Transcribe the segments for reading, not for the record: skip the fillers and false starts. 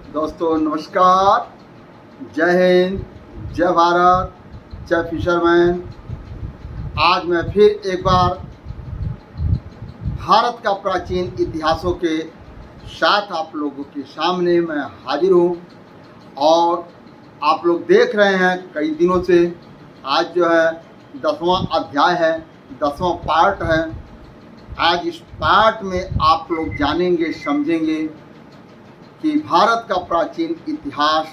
दोस्तों नमस्कार, जय हिंद, जय भारत, जय फिशरमैन। आज मैं फिर एक बार भारत का प्राचीन इतिहासों के साथ आप लोगों के सामने मैं हाजिर हूँ। और आप लोग देख रहे हैं कई दिनों से, आज जो है 10वां अध्याय है, 10वां पार्ट है। आज इस पार्ट में आप लोग जानेंगे, समझेंगे कि भारत का प्राचीन इतिहास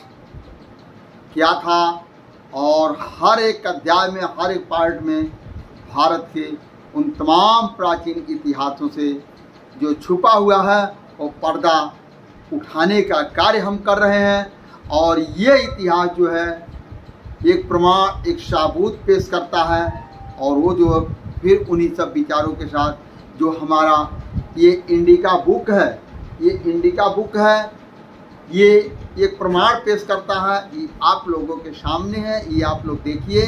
क्या था। और हर एक अध्याय में, हर एक पार्ट में भारत के उन तमाम प्राचीन इतिहासों से जो छुपा हुआ है वो पर्दा उठाने का कार्य हम कर रहे हैं। और ये इतिहास जो है एक प्रमाण, एक सबूत पेश करता है। और वो जो फिर उन्हीं सब विचारों के साथ जो हमारा ये इंडिका बुक है, ये इंडिका बुक है, ये एक प्रमाण पेश करता है। ये आप लोगों के सामने है, ये आप लोग देखिए,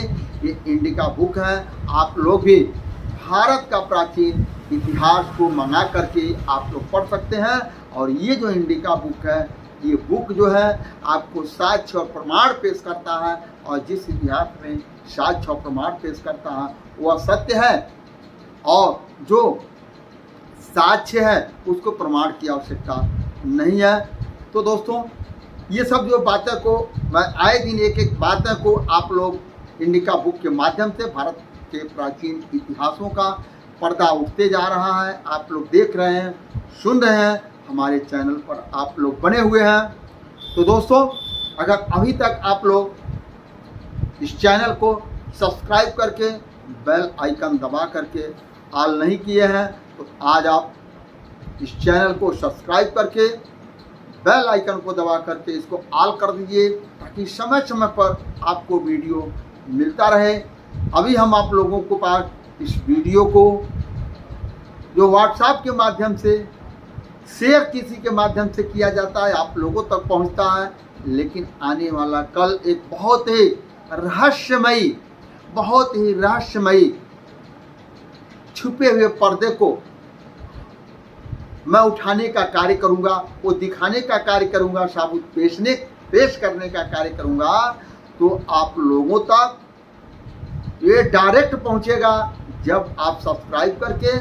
ये इंडिका बुक है। आप लोग भी भारत का प्राचीन इतिहास को मंगा करके आप लोग पढ़ सकते हैं। और ये जो इंडिका बुक है, ये बुक जो है आपको साक्ष्य और प्रमाण पेश करता है। और जिस इतिहास में साक्ष्य और प्रमाण पेश करता है वह सत्य है, और जो साक्ष्य है उसको प्रमाण की आवश्यकता नहीं है। तो दोस्तों, ये सब जो बातें को मैं आए दिन एक एक बातें को आप लोग इंडिका बुक के माध्यम से भारत के प्राचीन इतिहासों का पर्दा उठते जा रहा है। आप लोग देख रहे हैं, सुन रहे हैं, हमारे चैनल पर आप लोग बने हुए हैं। तो दोस्तों, अगर अभी तक आप लोग इस चैनल को सब्सक्राइब करके बेल आइकन दबा करके ऑल नहीं किए हैं तो आज आप इस चैनल को सब्सक्राइब करके बेल आइकन को दबा करके इसको ऑल कर दीजिए, ताकि समय समय पर आपको वीडियो मिलता रहे। अभी हम आप लोगों को पास इस वीडियो को जो व्हाट्सएप के माध्यम से शेयर किसी के माध्यम से किया जाता है, आप लोगों तक पहुंचता है। लेकिन आने वाला कल एक बहुत ही रहस्यमयी छुपे हुए पर्दे को मैं उठाने का कार्य करूंगा, वो दिखाने का कार्य करूंगा, सबूत पेश करने का कार्य करूंगा। तो आप लोगों तक ये डायरेक्ट पहुंचेगा जब आप सब्सक्राइब करके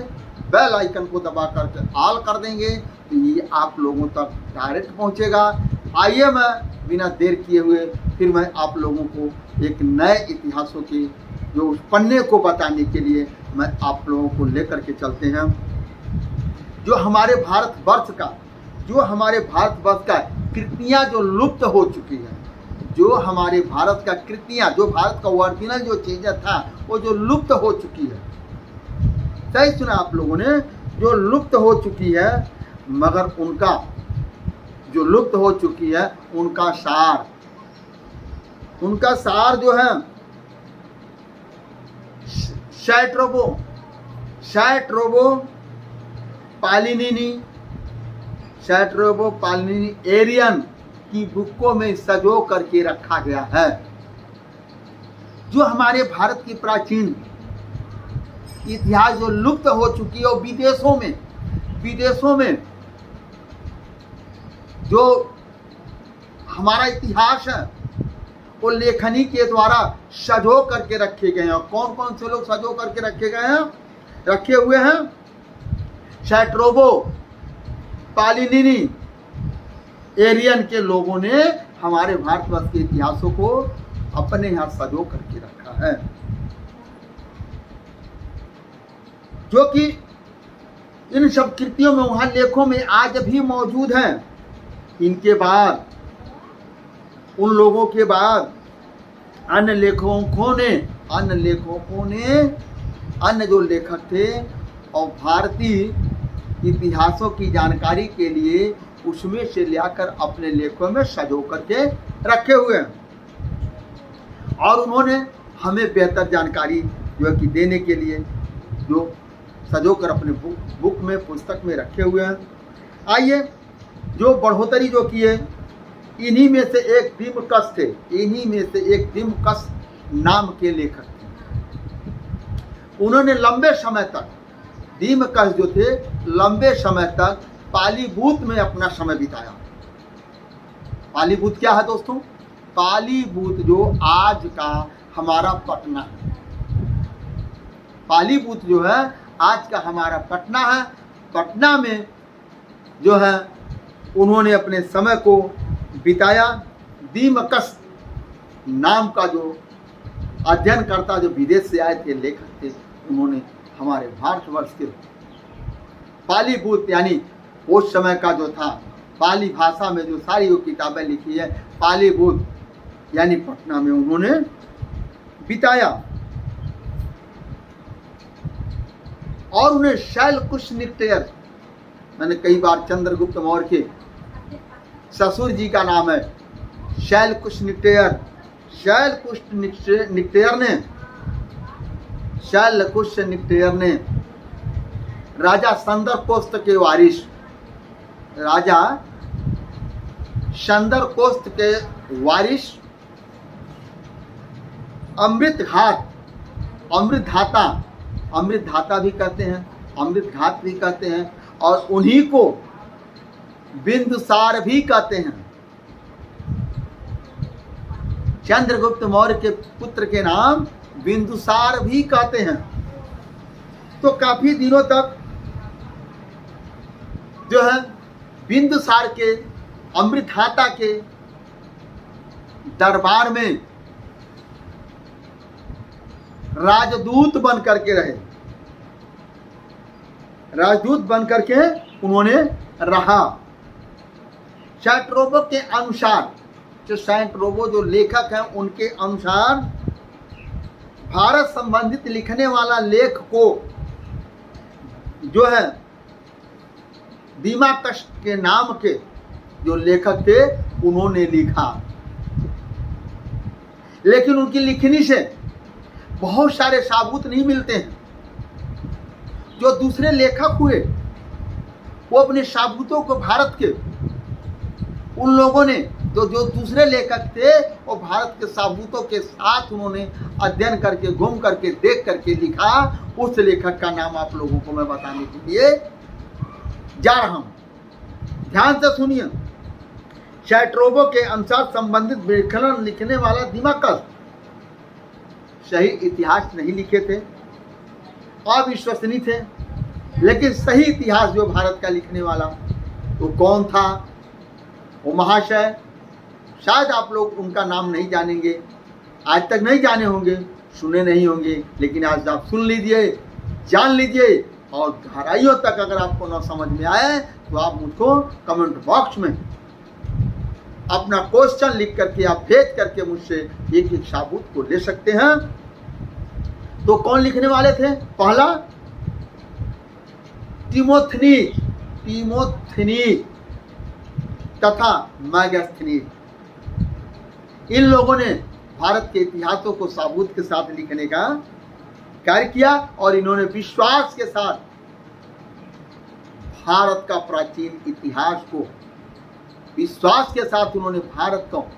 बेल आइकन को दबा करके ऑल कर देंगे, तो ये आप लोगों तक डायरेक्ट पहुंचेगा। आइए, मैं बिना देर किए हुए फिर मैं आप लोगों को एक नए इतिहासों के जो उस पन्ने को बताने के लिए मैं आप लोगों को लेकर के चलते हैं। जो हमारे भारतवर्ष का कृतियाँ जो लुप्त हो चुकी है, जो हमारे भारत का कृतियाँ, जो भारत का ओरिजिनल जो चीज़ें था वो जो लुप्त हो चुकी है। सही सुना आप लोगों ने, जो लुप्त हो चुकी है, मगर उनका जो लुप्त हो चुकी है उनका सार जो है सैट्रोबो पालिनी एरियन की बुकों में सजो करके रखा गया है। जो हमारे भारत की प्राचीन इतिहास जो लुप्त हो चुकी है, और विदेशों में जो हमारा इतिहास है वो लेखनी के द्वारा सजो करके रखे गए हैं। कौन कौन से लोग सजो करके रखे हुए हैं? सैट्रोबो पालिनी एरियन के लोगों ने हमारे भारतवर्ष के इतिहासों को अपने यहाँ सजो करके रखा है, जो कि इन सब कृतियों में, वहाँ लेखों में आज भी मौजूद हैं। इनके बाद, उन लोगों के बाद अन्य जो लेखक थे और भारतीय इतिहासों की जानकारी के लिए उसमें से लाकर अपने लेखों में सजो करके रखे हुए हैं। और उन्होंने हमें बेहतर जानकारी जो है कि देने के लिए जो सजो कर अपने बुक में, पुस्तक में रखे हुए हैं। आइए, जो बढ़ोतरी जो किए, इन्हीं में से एक दिमकस नाम के लेखक थे। उन्होंने लंबे समय तक, दिमकस जो थे, लंबे समय तक पालीभूत में अपना समय बिताया। पालीभूत क्या है दोस्तों? पालीभूत जो आज का हमारा पटना है, पालीभूत जो है आज का हमारा पटना है। पटना में जो है उन्होंने अपने समय को बिताया। दीमकस नाम का जो अध्ययनकर्ता जो विदेश से आए थे, लेखक थे, उन्होंने हमारे भारतवर्ष के पालीभूत यानी उस समय का जो था पाली भाषा में जो सारी वो किताबें लिखी है, पालीभूत यानी पटना में उन्होंने बिताया। और उन्हें शैलकुश निक्टेयर, मैंने कई बार चंद्रगुप्त मौर्य के ससुर जी का नाम है शैलकुश निक्टेयर। शैलकुश निक्टेयर ने राजा संदरकोस्त के वारिस, राजा संदरकोस्त के वारिस अमृतधाता भी कहते हैं, अमृतघात भी कहते हैं, और उन्हीं को बिंदुसार भी कहते हैं। चंद्रगुप्त मौर्य के पुत्र के नाम बिंदुसार भी कहते हैं। तो काफी दिनों तक जो है बिंदुसार के, अमृतधाता के दरबार में राजदूत बन करके रहे, राजदूत बन करके उन्होंने रहा। सैंट-रोबो के अनुसार, जो सैंट-रोबो जो लेखक हैं उनके अनुसार भारत संबंधित लिखने वाला लेख को जो है दीमाकस के नाम के जो लेखक थे उन्होंने लिखा। लेकिन उनकी लिखनी से बहुत सारे साबूत नहीं मिलते हैं। जो दूसरे लेखक हुए वो अपने साबूतों को भारत के उन लोगों ने जो दूसरे लेखक थे वो भारत के साबूतों के साथ उन्होंने अध्ययन करके, घूम करके, देख करके लिखा। उस लेखक का नाम आप लोगों को मैं बताने के लिए जा रहा हूं। ध्यान से सुनिए। सैंट-रोबो के अनुसार संबंधित विखलन लिखने वाला दीमाकस सही इतिहास नहीं लिखे थे, अविश्वसनीय थे। लेकिन सही इतिहास जो भारत का लिखने वाला वो कौन था? वो महाशय, शायद आप लोग उनका नाम नहीं जानेंगे, आज तक नहीं जाने होंगे, सुने नहीं होंगे, लेकिन आज आप सुन लीजिए, जान लीजिए। और गहराइयों तक अगर आपको न समझ में आए तो आप मुझको कमेंट बॉक्स में अपना क्वेश्चन लिख करके आप भेज करके मुझसे एक एक साबूत को ले सकते हैं। तो कौन लिखने वाले थे? पहला टिमोथेनीज तथा मैगस्थनीज। इन लोगों ने भारत के इतिहासों को साबूत के साथ लिखने का कार्य किया और इन्होंने विश्वास के साथ भारत का प्राचीन इतिहास को, विश्वास के साथ उन्होंने भारत का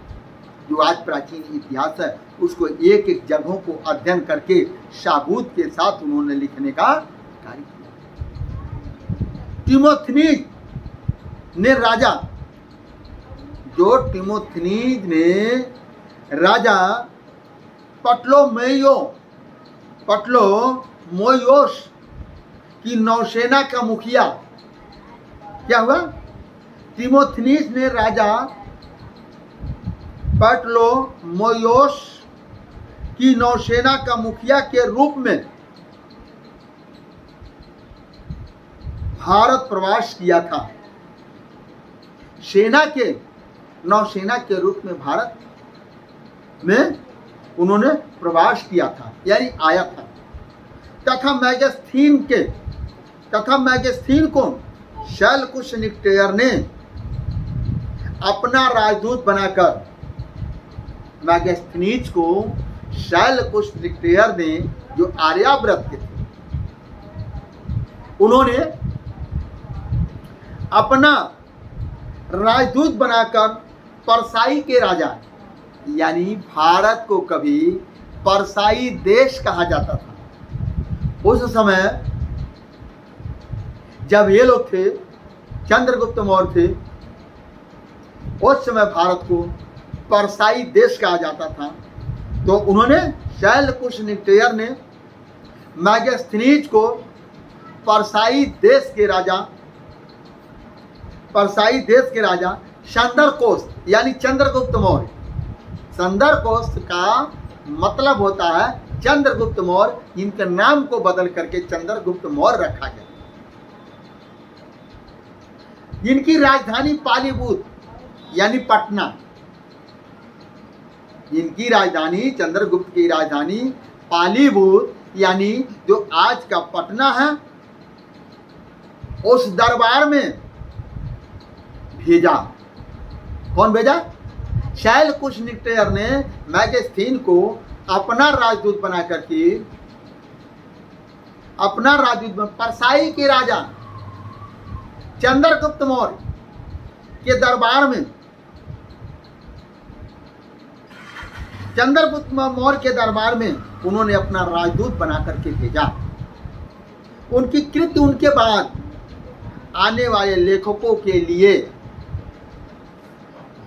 जो आज प्राचीन इतिहास है उसको एक एक जगहों को अध्ययन करके साबूत के साथ उन्होंने लिखने का कार्य किया। टिमोथेनीज ने राजा, जो टिमोथेनीज ने राजा पटलोमेयोस की नौसेना का मुखिया, क्या हुआ? टिमोथेनीज ने राजा पटलोमेयोस की नौसेना का मुखिया के रूप में भारत प्रवास किया था। सेना के, नौसेना के रूप में भारत में उन्होंने प्रवास किया था, यानी आया था। तथा मैगस्थीन को शैलकुश निक्टेयर ने अपना राजदूत बनाकर, मैगस्थनीज को शैलकुश निक्टेयर ने जो आर्यावर्त के थे उन्होंने अपना राजदूत बनाकर परसाई के राजा, यानी भारत को कभी परसाई देश कहा जाता था। उस समय जब ये लोग थे, चंद्रगुप्त मौर्य थे, उस समय भारत को परसाई देश कहा जाता था। तो उन्होंने शैलकुश निक्टेयर ने मैगस्थनीज को परसाई देश के राजा चंद्रकोश यानी चंद्रगुप्त मौर्य, चंद्रकोश का मतलब होता है चंद्रगुप्त मौर्य, इनके नाम को बदल करके चंद्रगुप्त मौर्य रखा गया। इनकी राजधानी पालीभूत यानी पटना, इनकी राजधानी चंद्रगुप्त की राजधानी पालीभूत यानी जो आज का पटना है, उस दरबार में भेजा। कौन भेजा? शैलकुश निक्टेयर ने मैगस्थीन को अपना राजदूत बना करके, अपना राजदूत परसाई के राजा चंद्रगुप्त मौर्य के दरबार में, चंद्रगुप्त मौर्य के दरबार में उन्होंने अपना राजदूत बना करके भेजा। उनकी कृति उनके बाद आने वाले लेखकों के लिए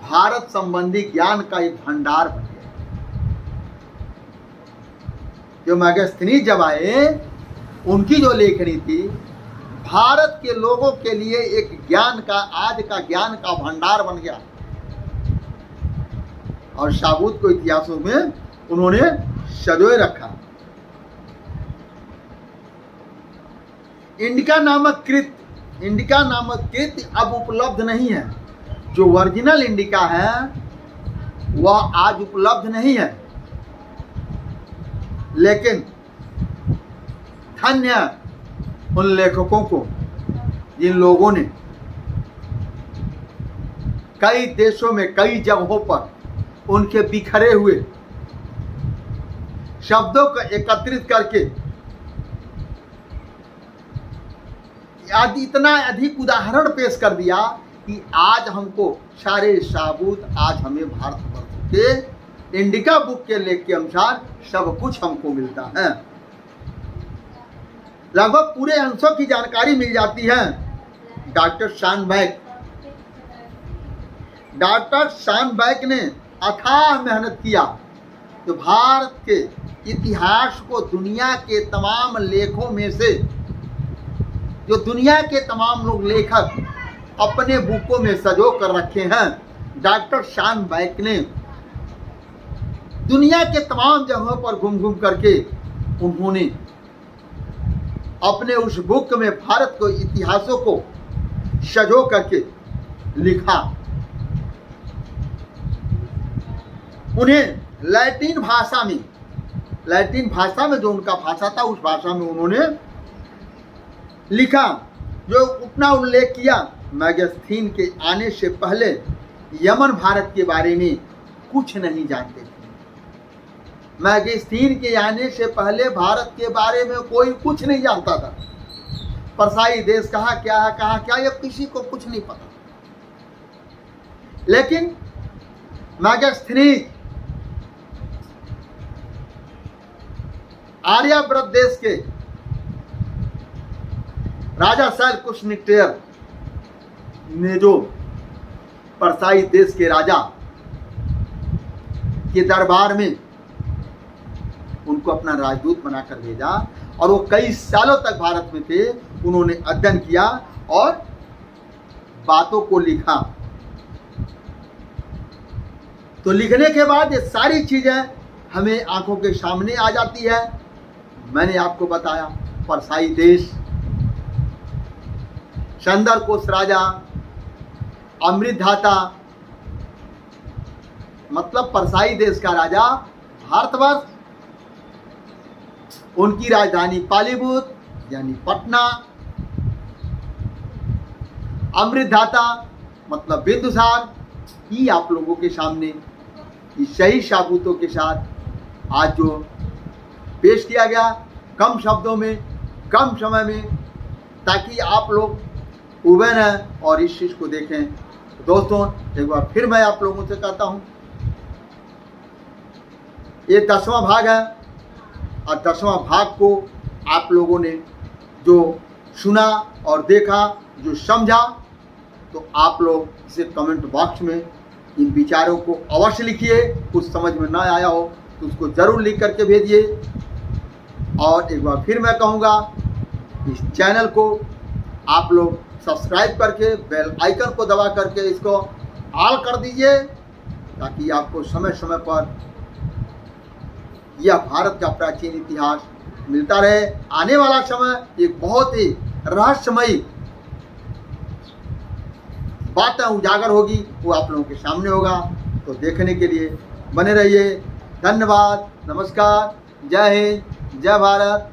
भारत संबंधी ज्ञान का एक भंडार बन गया। जो मैगस्थनीज जब आए, उनकी जो लेखनी थी भारत के लोगों के लिए एक ज्ञान का, आज का ज्ञान का भंडार बन गया। और साबूत को इतिहासों में उन्होंने सजोए रखा। इंडिका नामक कृति अब उपलब्ध नहीं है। जो ओरिजिनल इंडिका है वह आज उपलब्ध नहीं है, लेकिन धन्य उन लेखकों को जिन लोगों ने कई देशों में कई जगहों पर उनके बिखरे हुए शब्दों को एकत्रित करके इतना अधिक उदाहरण पेश कर दिया कि आज हमको सारे साबूत, आज हमें भारतवर्ष के इंडिका बुक के लेख के अनुसार सब कुछ हमको मिलता है। लगभग पूरे अंशों की जानकारी मिल जाती है। डॉक्टर शानबैक ने अथाह मेहनत किया तो भारत के इतिहास को दुनिया के तमाम लेखों में से, जो दुनिया के तमाम लोग लेखक अपने बुकों में सजो कर रखे हैं, डॉक्टर शानबैक ने दुनिया के तमाम जगहों पर घूम घूम करके उन्होंने अपने उस बुक में भारत को इतिहासों को सजो करके लिखा। उन्हें लैटिन भाषा में जो उनका भाषा था, उस भाषा में उन्होंने लिखा। जो अपना उल्लेख किया, मैगस्थीन के आने से पहले यमन भारत के बारे में कुछ नहीं जानते थे। मैगस्थीन के आने से पहले भारत के बारे में कोई कुछ नहीं जानता था। परसाई देश कहाँ क्या है, कहाँ क्या, ये किसी को कुछ नहीं पता। लेकिन मैगस्थनीज आर्यावर्त देश के राजा शैलकुश निक्टेयर ने जो परसाई देश के राजा के दरबार में उनको अपना राजदूत बनाकर भेजा, और वो कई सालों तक भारत में थे। उन्होंने अध्ययन किया और बातों को लिखा। तो लिखने के बाद ये सारी चीजें हमें आंखों के सामने आ जाती है। मैंने आपको बताया परसाई देश, चंद्रकोश राजा, अमृतधाता मतलब परसाई देश का राजा भारतवर्ष, उनकी राजधानी पालीभूत यानी पटना, अमृतधाता मतलब बिंदुसार। ही आप लोगों के सामने इस सही साबूतों के साथ आज जो पेश किया गया, कम शब्दों में, कम समय में, ताकि आप लोग उबे रहें और इस चीज़ को देखें। तो दोस्तों, एक बार फिर मैं आप लोगों से कहता हूँ, ये 10वां भाग है, और 10वां भाग को आप लोगों ने जो सुना और देखा, जो समझा, तो आप लोग इसे कमेंट बॉक्स में इन विचारों को अवश्य लिखिए। कुछ समझ में ना आया हो तो उसको ज़रूर लिख करके भेजिए। और एक बार फिर मैं कहूँगा, इस चैनल को आप लोग सब्सक्राइब करके बेल आइकन को दबा करके इसको ऑल कर दीजिए, ताकि आपको समय समय पर यह भारत का प्राचीन इतिहास मिलता रहे। आने वाला समय एक बहुत ही रहस्यमयी बातें उजागर होगी, वो आप लोगों के सामने होगा। तो देखने के लिए बने रहिए। धन्यवाद, नमस्कार, जय हिंद, जय भारत।